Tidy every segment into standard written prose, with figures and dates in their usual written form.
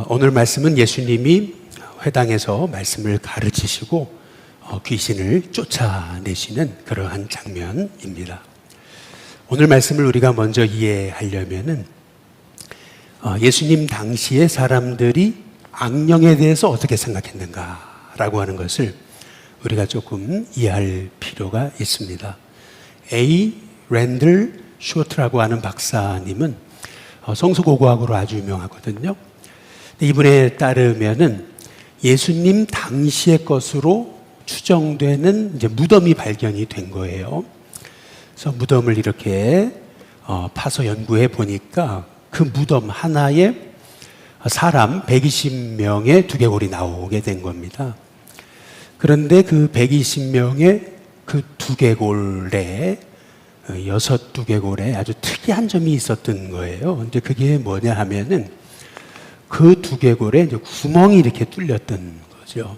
오늘 말씀은 예수님이 회당에서 말씀을 가르치시고 귀신을 쫓아내시는 그러한 장면입니다. 오늘 말씀을 우리가 먼저 이해하려면은 예수님 당시의 사람들이 악령에 대해서 어떻게 생각했는가라고 하는 것을 우리가 조금 이해할 필요가 있습니다. A. 랜들 쇼트라고 하는 박사님은 성서고고학으로 아주 유명하거든요. 이분에 따르면은 예수님 당시의 것으로 추정되는 이제 무덤이 발견이 된 거예요. 그래서 무덤을 이렇게 파서 연구해 보니까 그 무덤 하나에 사람 120명의 두개골이 나오게 된 겁니다. 그런데 그 120명의 그 두개골에 6 두개골에 아주 특이한 점이 있었던 거예요. 이제 그게 뭐냐 하면은 그 두개골에 이제 구멍이 이렇게 뚫렸던 거죠.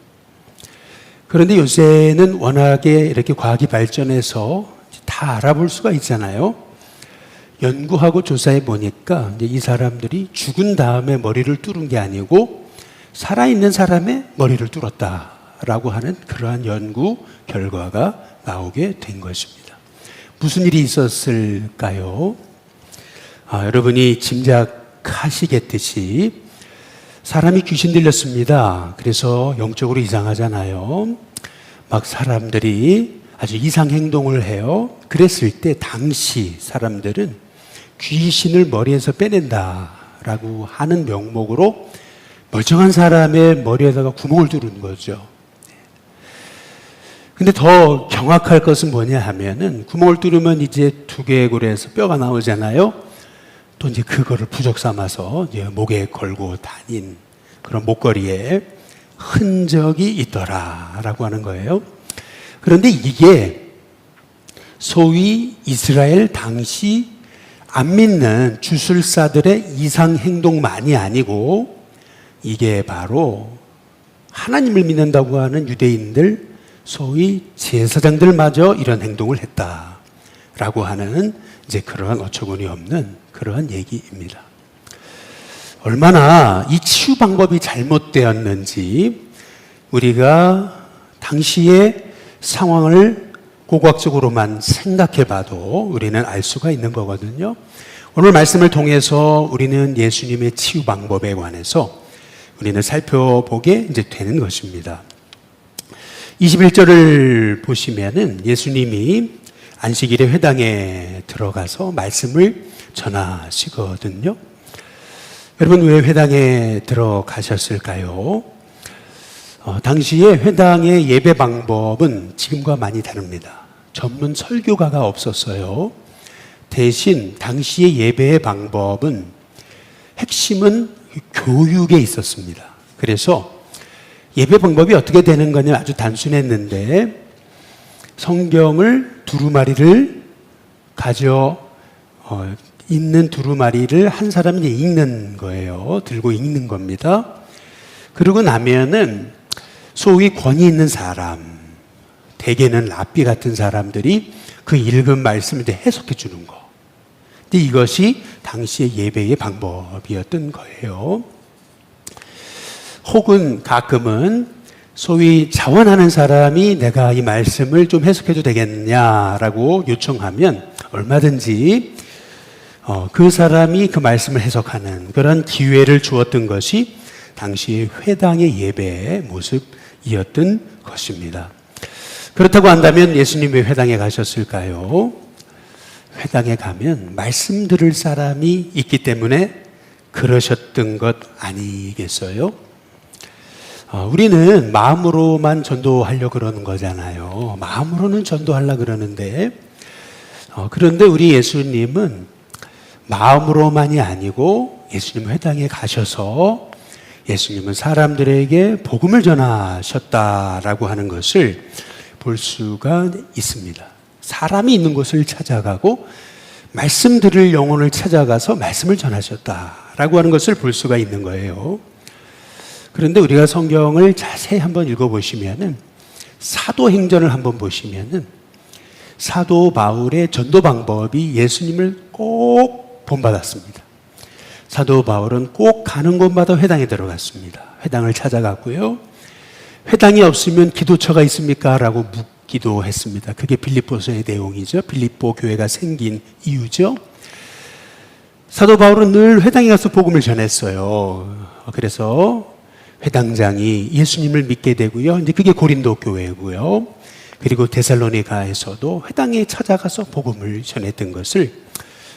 그런데 요새는 워낙에 이렇게 과학이 발전해서 다 알아볼 수가 있잖아요. 연구하고 조사해 보니까 이제 이 사람들이 죽은 다음에 머리를 뚫은 게 아니고 살아있는 사람의 머리를 뚫었다라고 하는 그러한 연구 결과가 나오게 된 것입니다. 무슨 일이 있었을까요? 여러분이 짐작하시겠듯이 사람이 귀신 들렸습니다. 그래서 영적으로 이상하잖아요. 막 사람들이 아주 이상 행동을 해요. 그랬을 때 당시 사람들은 귀신을 머리에서 빼낸다라고 하는 명목으로 멀쩡한 사람의 머리에다가 구멍을 뚫은 거죠. 근데 더 경악할 것은 뭐냐 하면은 구멍을 뚫으면 이제 두개골에서 뼈가 나오잖아요. 또 이제 그거를 부적 삼아서 이제 목에 걸고 다닌 그런 목걸이에 흔적이 있더라라고 하는 거예요. 그런데 이게 소위 이스라엘 당시 안 믿는 주술사들의 이상 행동만이 아니고 이게 바로 하나님을 믿는다고 하는 유대인들 소위 제사장들마저 이런 행동을 했다라고 하는 이제 그러한 어처구니 없는 그러한 얘기입니다. 얼마나 이 치유 방법이 잘못되었는지 우리가 당시의 상황을 고고학적으로만 생각해 봐도 우리는 알 수가 있는 거거든요. 오늘 말씀을 통해서 우리는 예수님의 치유 방법에 관해서 우리는 살펴보게 이제 되는 것입니다. 21절을 보시면은 예수님이 안식일에 회당에 들어가서 말씀을 전하시거든요. 여러분 왜 회당에 들어가셨을까요? 당시에 회당의 예배 방법은 지금과 많이 다릅니다. 전문 설교가가 없었어요. 대신 당시의 예배의 방법은 핵심은 교육에 있었습니다. 그래서 예배 방법이 어떻게 되는 거냐 아주 단순했는데 성경을 두루마리를 있는 두루마리를 한 사람이 읽는 거예요. 들고 읽는 겁니다. 그러고 나면은 소위 권위 있는 사람, 대개는 랍비 같은 사람들이 그 읽은 말씀을 해석해 주는 거. 근데 이것이 당시의 예배의 방법이었던 거예요. 혹은 가끔은 소위 자원하는 사람이 내가 이 말씀을 좀 해석해도 되겠냐라고 요청하면 얼마든지 그 사람이 그 말씀을 해석하는 그런 기회를 주었던 것이 당시 회당의 예배의 모습이었던 것입니다. 그렇다고 한다면 예수님 왜 회당에 가셨을까요? 회당에 가면 말씀 들을 사람이 있기 때문에 그러셨던 것 아니겠어요? 우리는 마음으로만 전도하려고 그러는 거잖아요. 마음으로는 전도하려고 그러는데 그런데 우리 예수님은 마음으로만이 아니고 예수님 회당에 가셔서 예수님은 사람들에게 복음을 전하셨다라고 하는 것을 볼 수가 있습니다. 사람이 있는 곳을 찾아가고 말씀 들을 영혼을 찾아가서 말씀을 전하셨다라고 하는 것을 볼 수가 있는 거예요. 그런데 우리가 성경을 자세히 한번 읽어보시면은 사도행전을 한번 보시면은 사도 바울의 전도 방법이 예수님을 꼭 본받았습니다. 사도 바울은 꼭 가는 곳마다 회당에 들어갔습니다. 회당을 찾아갔고요. 회당이 없으면 기도처가 있습니까? 라고 묻기도 했습니다. 그게 빌립보서의 내용이죠. 빌립보 교회가 생긴 이유죠. 사도 바울은 늘 회당에 가서 복음을 전했어요. 그래서 회당장이 예수님을 믿게 되고요. 이제 그게 고린도 교회고요. 그리고 데살로니가에서도 회당에 찾아가서 복음을 전했던 것을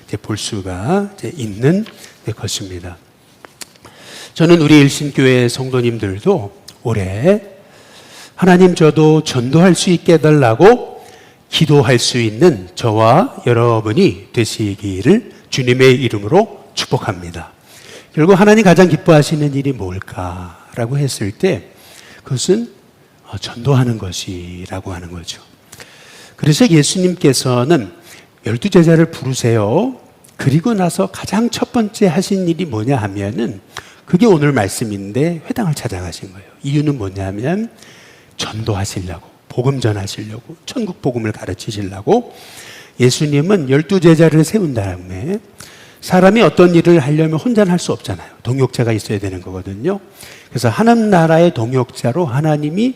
이제 볼 수가 이제 있는 것입니다. 저는 우리 일신교회 성도님들도 올해 하나님 저도 전도할 수 있게 해달라고 기도할 수 있는 저와 여러분이 되시기를 주님의 이름으로 축복합니다. 결국 하나님 가장 기뻐하시는 일이 뭘까라고 했을 때 그것은 전도하는 것이라고 하는 거죠. 그래서 예수님께서는 12제자를 부르세요. 그리고 나서 가장 첫 번째 하신 일이 뭐냐 하면은 그게 오늘 말씀인데 회당을 찾아가신 거예요. 이유는 뭐냐면 전도하시려고, 복음 전하시려고, 천국 복음을 가르치시려고 예수님은 12제자를 세운 다음에 사람이 어떤 일을 하려면 혼자는 할 수 없잖아요. 동역자가 있어야 되는 거거든요. 그래서 하나님 나라의 동역자로 하나님이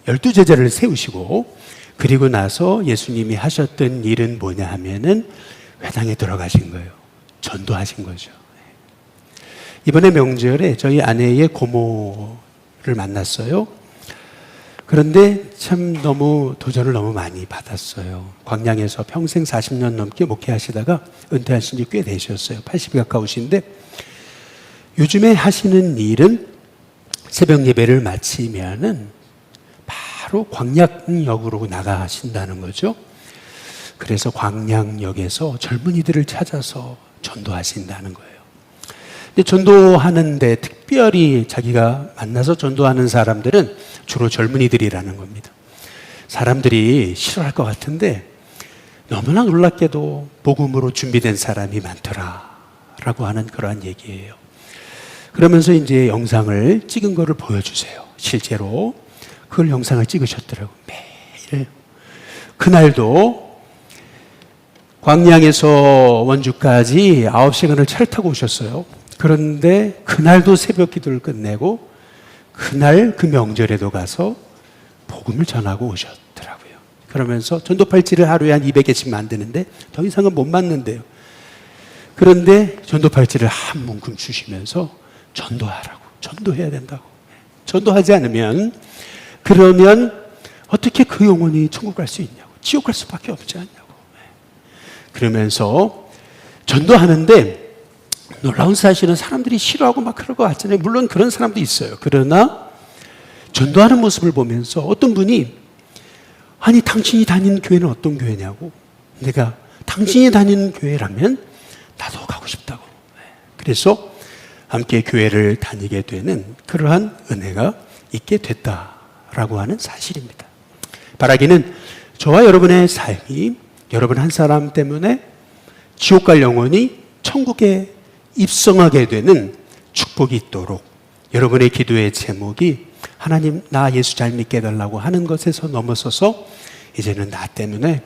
12제자를 세우시고 그리고 나서 예수님이 하셨던 일은 뭐냐 하면은 회당에 들어가신 거예요. 전도하신 거죠. 이번에 명절에 저희 아내의 고모를 만났어요. 그런데 참 너무 도전을 너무 많이 받았어요. 광양에서 평생 40년 넘게 목회하시다가 은퇴하신 지 꽤 되셨어요. 80이 가까우신데 요즘에 하시는 일은 새벽 예배를 마치면은 바로 광양역으로 나가신다는 거죠. 그래서 광양역에서 젊은이들을 찾아서 전도하신다는 거예요. 근데 전도하는데 특별히 자기가 만나서 전도하는 사람들은 주로 젊은이들이라는 겁니다. 사람들이 싫어할 것 같은데 너무나 놀랍게도 복음으로 준비된 사람이 많더라라고 하는 그러한 얘기예요. 그러면서 이제 영상을 찍은 거를 보여주세요. 실제로 그걸 영상을 찍으셨더라고요. 매일. 그날도 광양에서 원주까지 9시간을 차를 타고 오셨어요. 그런데 그날도 새벽 기도를 끝내고 그날 그 명절에도 가서 복음을 전하고 오셨더라고요. 그러면서 전도팔찌를 하루에 한 200개씩 만드는데 더 이상은 못 만든대요. 그런데 전도팔찌를 한 문큼 주시면서 전도하라고, 전도해야 된다고. 전도하지 않으면 그러면 어떻게 그 영혼이 천국 갈 수 있냐고, 지옥 갈 수밖에 없지 않냐고. 그러면서 전도하는데 놀라운 사실은 사람들이 싫어하고 막 그럴 것 같잖아요. 물론 그런 사람도 있어요. 그러나 전도하는 모습을 보면서 어떤 분이 아니 당신이 다니는 교회는 어떤 교회냐고. 내가 당신이 다니는 교회라면 나도 가고 싶다고. 그래서 함께 교회를 다니게 되는 그러한 은혜가 있게 됐다라고 하는 사실입니다. 바라기는 저와 여러분의 삶이 여러분 한 사람 때문에 지옥 갈 영혼이 천국에 입성하게 되는 축복이 있도록 여러분의 기도의 제목이 하나님 나 예수 잘 믿게 해달라고 하는 것에서 넘어서서 이제는 나 때문에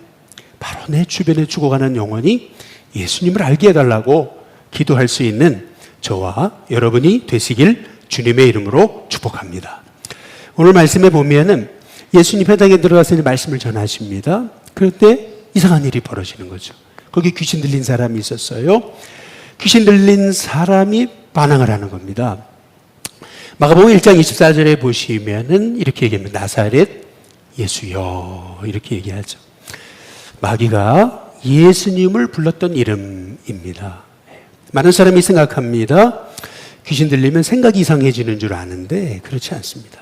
바로 내 주변에 죽어가는 영혼이 예수님을 알게 해달라고 기도할 수 있는 저와 여러분이 되시길 주님의 이름으로 축복합니다. 오늘 말씀에 보면은 예수님 회당에 들어가서 말씀을 전하십니다. 그런데 이상한 일이 벌어지는 거죠. 거기 귀신 들린 사람이 있었어요. 귀신 들린 사람이 반항을 하는 겁니다. 마가복음 1장 24절에 보시면은 이렇게 얘기합니다. 나사렛 예수여 이렇게 얘기하죠. 마귀가 예수님을 불렀던 이름입니다. 많은 사람이 생각합니다. 귀신 들리면 생각이 이상해지는 줄 아는데 그렇지 않습니다.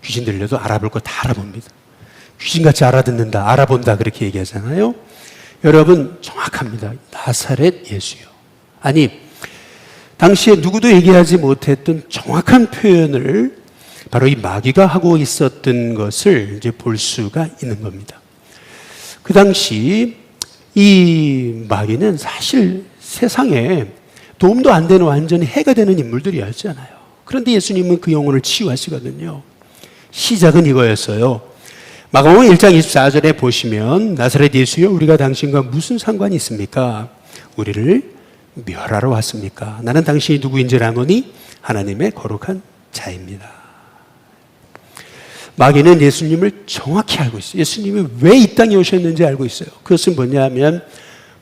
귀신 들려도 알아볼 거 다 알아봅니다. 귀신같이 알아듣는다, 알아본다 그렇게 얘기하잖아요. 여러분 정확합니다. 나사렛 예수요. 아니 당시에 누구도 얘기하지 못했던 정확한 표현을 바로 이 마귀가 하고 있었던 것을 이제 볼 수가 있는 겁니다. 그 당시 이 마귀는 사실 세상에 도움도 안 되는 완전히 해가 되는 인물들이었잖아요. 그런데 예수님은 그 영혼을 치유하시거든요. 시작은 이거였어요. 마가복음 1장 24절에 보시면 나사렛 예수여 우리가 당신과 무슨 상관이 있습니까? 우리를 멸하러 왔습니까? 나는 당신이 누구인지 아노니 하나님의 거룩한 자입니다. 마귀는 예수님을 정확히 알고 있어요. 예수님이 왜 이 땅에 오셨는지 알고 있어요. 그것은 뭐냐 하면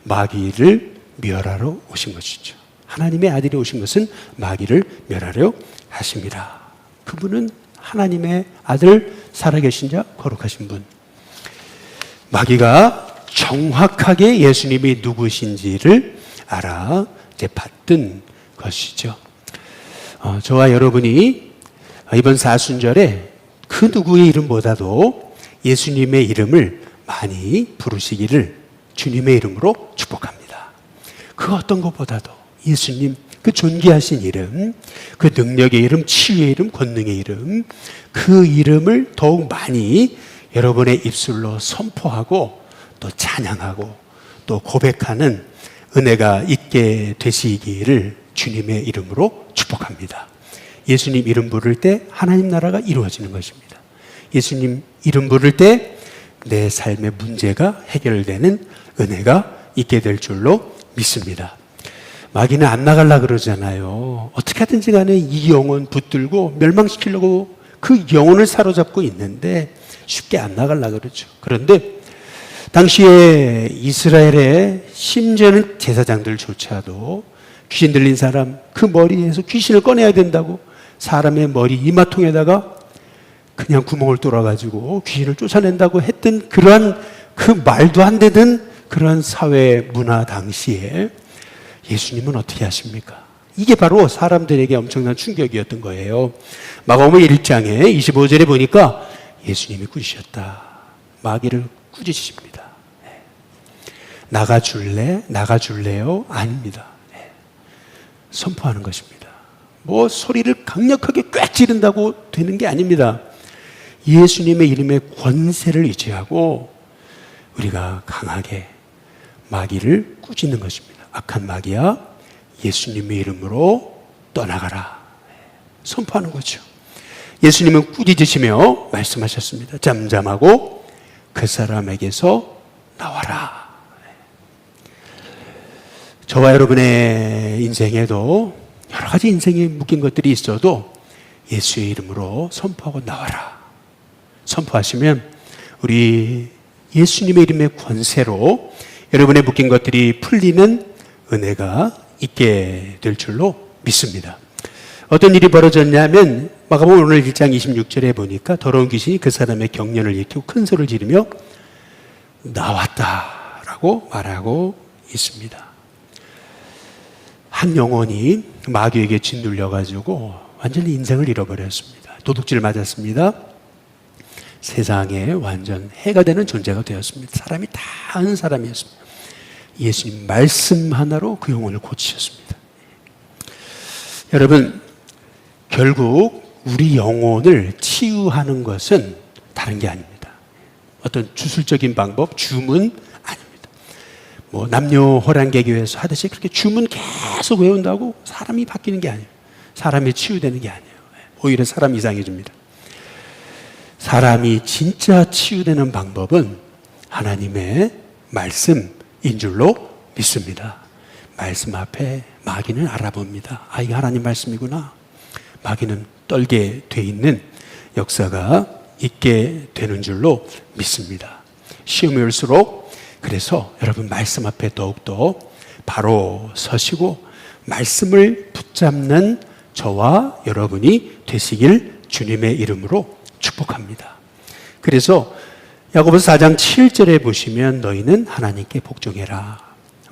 마귀를 멸하러 오신 것이죠. 하나님의 아들이 오신 것은 마귀를 멸하려 하십니다. 그분은 하나님의 아들, 살아계신 자, 거룩하신 분. 마귀가 정확하게 예수님이 누구신지를 알아 이제 받든 것이죠. 저와 여러분이 이번 사순절에 그 누구의 이름보다도 예수님의 이름을 많이 부르시기를 주님의 이름으로 축복합니다. 그 어떤 것보다도 예수님 그 존귀하신 이름, 그 능력의 이름, 치유의 이름, 권능의 이름, 그 이름을 더욱 많이 여러분의 입술로 선포하고 또 찬양하고 또 고백하는 은혜가 있게 되시기를 주님의 이름으로 축복합니다. 예수님 이름 부를 때 하나님 나라가 이루어지는 것입니다. 예수님 이름 부를 때 내 삶의 문제가 해결되는 은혜가 있게 될 줄로 믿습니다. 마귀는 안 나가려고 그러잖아요. 어떻게 하든지 간에 이 영혼 붙들고 멸망시키려고 그 영혼을 사로잡고 있는데 쉽게 안 나가려고 그러죠. 그런데 당시에 이스라엘의 심지어는 제사장들조차도 귀신 들린 사람 그 머리에서 귀신을 꺼내야 된다고 사람의 머리 이마통에다가 그냥 구멍을 뚫어가지고 귀신을 쫓아낸다고 했던 그러한 그 말도 안 되는 그런 사회 문화 당시에 예수님은 어떻게 하십니까? 이게 바로 사람들에게 엄청난 충격이었던 거예요. 마가복음 1장에 25절에 보니까 예수님이 꾸짖으셨다. 마귀를 꾸짖으십니다. 나가줄래? 나가줄래요? 아닙니다. 선포하는 것입니다. 뭐 소리를 강력하게 꽥 지른다고 되는 게 아닙니다. 예수님의 이름의 권세를 의지하고 우리가 강하게 마귀를 꾸짖는 것입니다. 악한 마귀야, 예수님의 이름으로 떠나가라. 선포하는 거죠. 예수님은 꾸짖으시며 말씀하셨습니다. 잠잠하고 그 사람에게서 나와라. 저와 여러분의 인생에도 여러 가지 인생에 묶인 것들이 있어도 예수의 이름으로 선포하고 나와라. 선포하시면 우리 예수님의 이름의 권세로 여러분의 묶인 것들이 풀리는 은혜가 있게 될 줄로 믿습니다. 어떤 일이 벌어졌냐면 마가복음 오늘 1장 26절에 보니까 더러운 귀신이 그 사람의 경련을 일으키고 큰 소리를 지르며 나왔다라고 말하고 있습니다. 한 영혼이 마귀에게 짓눌려가지고 완전히 인생을 잃어버렸습니다. 도둑질 맞았습니다. 세상에 완전 해가 되는 존재가 되었습니다. 사람이 다 아는 사람이었습니다. 예수님 말씀 하나로 그 영혼을 고치셨습니다. 여러분, 결국 우리 영혼을 치유하는 것은 다른 게 아닙니다. 어떤 주술적인 방법, 주문 아닙니다. 뭐 남녀 호랑개교에서 하듯이 그렇게 주문 계속 외운다고 사람이 바뀌는 게 아니에요. 사람이 치유되는 게 아니에요. 오히려 사람이 이상해집니다. 사람이 진짜 치유되는 방법은 하나님의 말씀인 줄로 믿습니다. 말씀 앞에 마귀는 알아봅니다. 아, 이게 하나님 말씀이구나. 마귀는 떨게 돼 있는 역사가 있게 되는 줄로 믿습니다. 시험이 올수록 그래서 여러분 말씀 앞에 더욱더 바로 서시고 말씀을 붙잡는 저와 여러분이 되시길 주님의 이름으로 축복합니다. 그래서 야고보서 4장 7절에 보시면 너희는 하나님께 복종해라.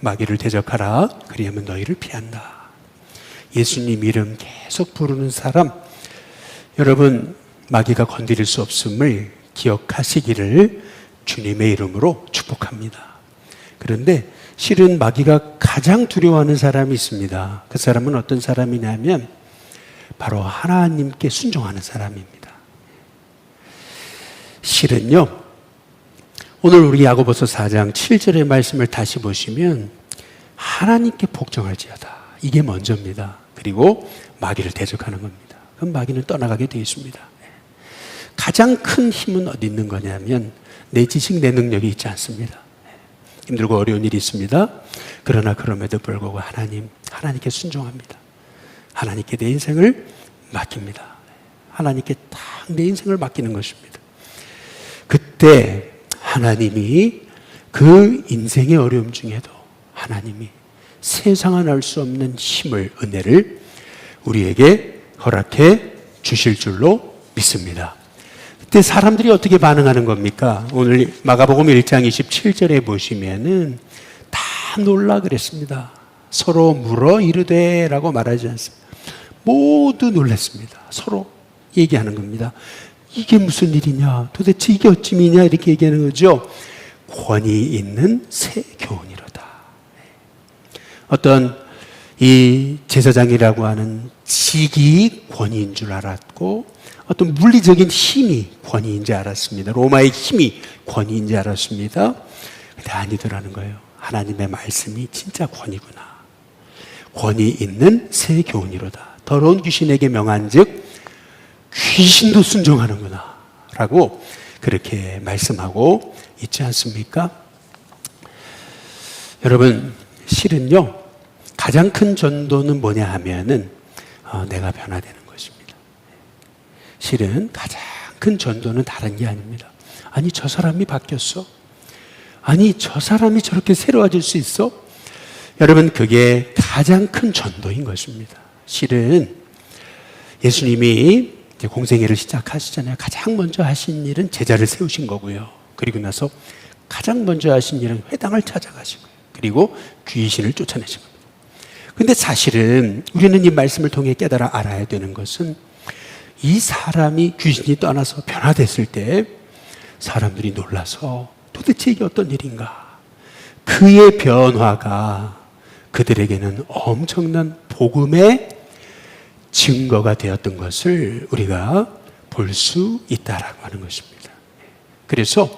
마귀를 대적하라. 그리하면 너희를 피한다. 예수님 이름 계속 부르는 사람, 여러분 마귀가 건드릴 수 없음을 기억하시기를 주님의 이름으로 축복합니다. 그런데 실은 마귀가 가장 두려워하는 사람이 있습니다. 그 사람은 어떤 사람이냐면 바로 하나님께 순종하는 사람입니다. 실은요, 오늘 우리 야고보서 4장 7절의 말씀을 다시 보시면 하나님께 복종할지어다. 이게 먼저입니다. 그리고 마귀를 대적하는 겁니다. 그럼 마귀는 떠나가게 되어 있습니다. 가장 큰 힘은 어디 있는 거냐면 내 지식, 내 능력이 있지 않습니다. 힘들고 어려운 일이 있습니다. 그러나 그럼에도 불구하고 하나님께 순종합니다. 하나님께 내 인생을 맡깁니다. 하나님께 딱 내 인생을 맡기는 것입니다. 그때 하나님이 그 인생의 어려움 중에도 하나님이 세상은 알 수 없는 힘을, 은혜를 우리에게 허락해 주실 줄로 믿습니다. 그때 사람들이 어떻게 반응하는 겁니까? 오늘 마가복음 1장 27절에 보시면은 다 놀라 그랬습니다. 서로 물어 이르되 라고 말하지 않습니다. 모두 놀랐습니다. 서로 얘기하는 겁니다. 이게 무슨 일이냐? 도대체 이게 어찌미냐? 이렇게 얘기하는 거죠. 권위 있는 새 교훈이로다. 어떤 이 제사장이라고 하는 직이 권위인 줄 알았고 어떤 물리적인 힘이 권위인 줄 알았습니다. 로마의 힘이 권위인 줄 알았습니다. 근데 아니더라는 거예요. 하나님의 말씀이 진짜 권위구나. 권위 있는 새 교훈이로다. 더러운 귀신에게 명한즉 귀신도 순종하는구나 라고 그렇게 말씀하고 있지 않습니까? 여러분, 실은요 가장 큰 전도는 뭐냐 하면은 내가 변화되는 것입니다. 실은 가장 큰 전도는 다른 게 아닙니다. 아니 저 사람이 바뀌었어? 아니 저 사람이 저렇게 새로워질 수 있어? 여러분, 그게 가장 큰 전도인 것입니다. 실은 예수님이 이제 공생애를 시작하시잖아요. 가장 먼저 하신 일은 제자를 세우신 거고요. 그리고 나서 가장 먼저 하신 일은 회당을 찾아가신 거예요. 그리고 귀신을 쫓아내신 겁니다. 근데 사실은 우리는 이 말씀을 통해 깨달아 알아야 되는 것은 이 사람이 귀신이 떠나서 변화됐을 때 사람들이 놀라서 도대체 이게 어떤 일인가? 그의 변화가 그들에게는 엄청난 복음의 증거가 되었던 것을 우리가 볼 수 있다라고 하는 것입니다. 그래서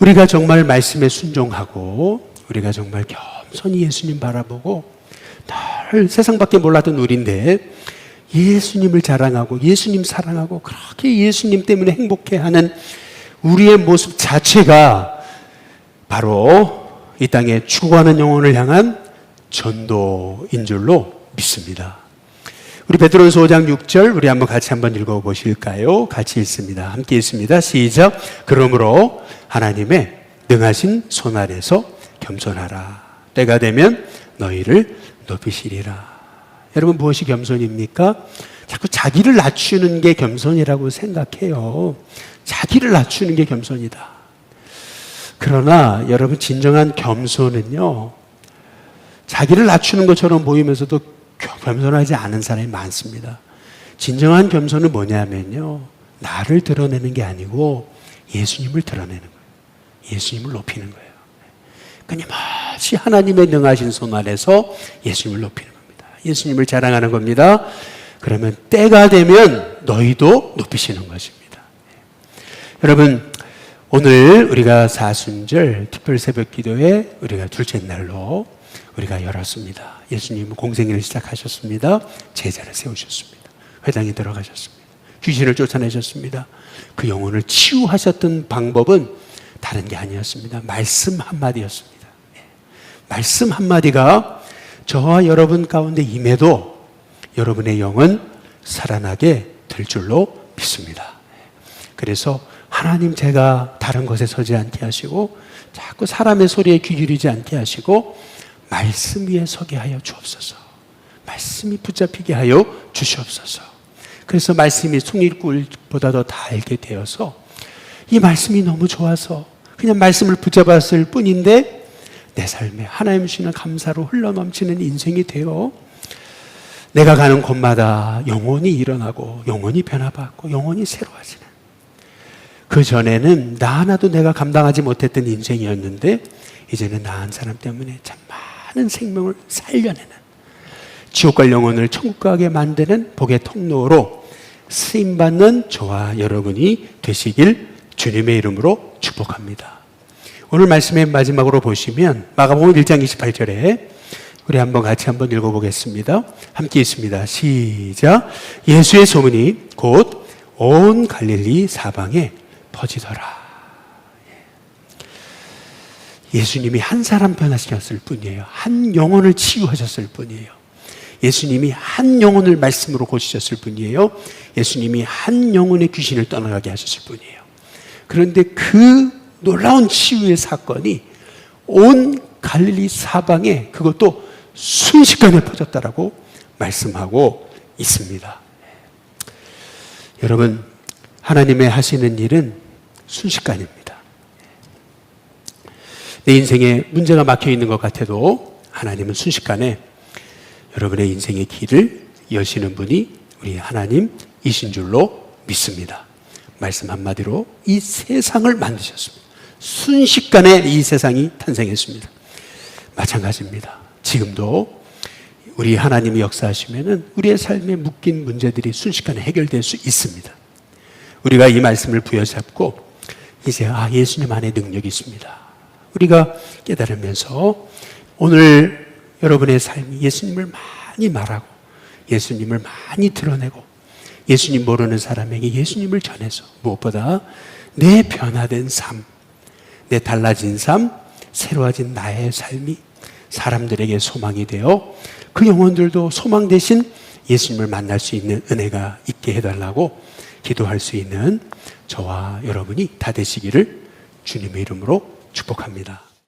우리가 정말 말씀에 순종하고 우리가 정말 겸손히 예수님 바라보고 늘 세상밖에 몰랐던 우리인데 예수님을 자랑하고 예수님 사랑하고 그렇게 예수님 때문에 행복해하는 우리의 모습 자체가 바로 이 땅에 죽어가는 영혼을 향한 전도인 줄로 믿습니다. 우리 베드로전서 5장 6절 우리 같이 한번 읽어보실까요? 같이 읽습니다. 함께 읽습니다. 시작. 그러므로 하나님의 능하신 손 아래서 겸손하라. 때가 되면 너희를 높이시리라. 여러분, 무엇이 겸손입니까? 자꾸 자기를 낮추는 게 겸손이라고 생각해요. 자기를 낮추는 게 겸손이다. 그러나 여러분, 진정한 겸손은요 자기를 낮추는 것처럼 보이면서도 겸손하지 않은 사람이 많습니다. 진정한 겸손은 뭐냐면요 나를 드러내는 게 아니고 예수님을 드러내는 거예요. 예수님을 높이는 거예요. 끊임없이 하나님의 능하신 손 아래서 예수님을 높이는 겁니다. 예수님을 자랑하는 겁니다. 그러면 때가 되면 너희도 높이시는 것입니다. 여러분, 오늘 우리가 사순절 특별 새벽 기도회 우리가 둘째 날로 우리가 열었습니다. 예수님은 공생애를 시작하셨습니다. 제자를 세우셨습니다. 회당에 들어가셨습니다. 귀신을 쫓아내셨습니다. 그 영혼을 치유하셨던 방법은 다른 게 아니었습니다. 말씀 한마디였습니다. 말씀 한마디가 저와 여러분 가운데 임해도 여러분의 영은 살아나게 될 줄로 믿습니다. 그래서 하나님, 제가 다른 것에 서지 않게 하시고 자꾸 사람의 소리에 귀 기울이지 않게 하시고 말씀 위에 서게 하여 주옵소서. 말씀이 붙잡히게 하여 주시옵소서. 그래서 말씀이 송이꿀보다 더 달게 되어서 이 말씀이 너무 좋아서 그냥 말씀을 붙잡았을 뿐인데 내 삶에 하나님 주시는 감사로 흘러넘치는 인생이 되어 내가 가는 곳마다 영혼이 일어나고 영혼이 변화받고 영혼이 새로워지는, 그 전에는 나 하나도 내가 감당하지 못했던 인생이었는데 이제는 나 한 사람 때문에 참 많은 생명을 살려내는, 지옥 갈 영혼을 천국 가게 만드는 복의 통로로 쓰임받는 저와 여러분이 되시길 주님의 이름으로 축복합니다. 오늘 말씀의 마지막으로 보시면 마가복음 1장 28절에 우리 한번 같이 한번 읽어보겠습니다. 함께 있습니다. 시작. 예수의 소문이 곧 온 갈릴리 사방에 퍼지더라. 예수님이 한 사람 변화시켰을 뿐이에요. 한 영혼을 치유하셨을 뿐이에요. 예수님이 한 영혼을 말씀으로 고치셨을 뿐이에요. 예수님이 한 영혼의 귀신을 떠나가게 하셨을 뿐이에요. 그런데 그 놀라운 치유의 사건이 온 갈릴리 사방에 그것도 순식간에 퍼졌다라고 말씀하고 있습니다. 여러분, 하나님의 하시는 일은 순식간입니다. 내 인생에 문제가 막혀 있는 것 같아도 하나님은 순식간에 여러분의 인생의 길을 여시는 분이 우리 하나님이신 줄로 믿습니다. 말씀 한마디로 이 세상을 만드셨습니다. 순식간에 이 세상이 탄생했습니다. 마찬가지입니다. 지금도 우리 하나님이 역사하시면은 우리의 삶에 묶인 문제들이 순식간에 해결될 수 있습니다. 우리가 이 말씀을 부여잡고 이제 예수님 안에 능력이 있습니다. 우리가 깨달으면서 오늘 여러분의 삶이 예수님을 많이 말하고 예수님을 많이 드러내고 예수님 모르는 사람에게 예수님을 전해서 무엇보다 내 변화된 삶, 내 달라진 삶, 새로워진 나의 삶이 사람들에게 소망이 되어 그 영혼들도 소망 대신 예수님을 만날 수 있는 은혜가 있게 해달라고 기도할 수 있는 저와 여러분이 다 되시기를 주님의 이름으로 축복합니다.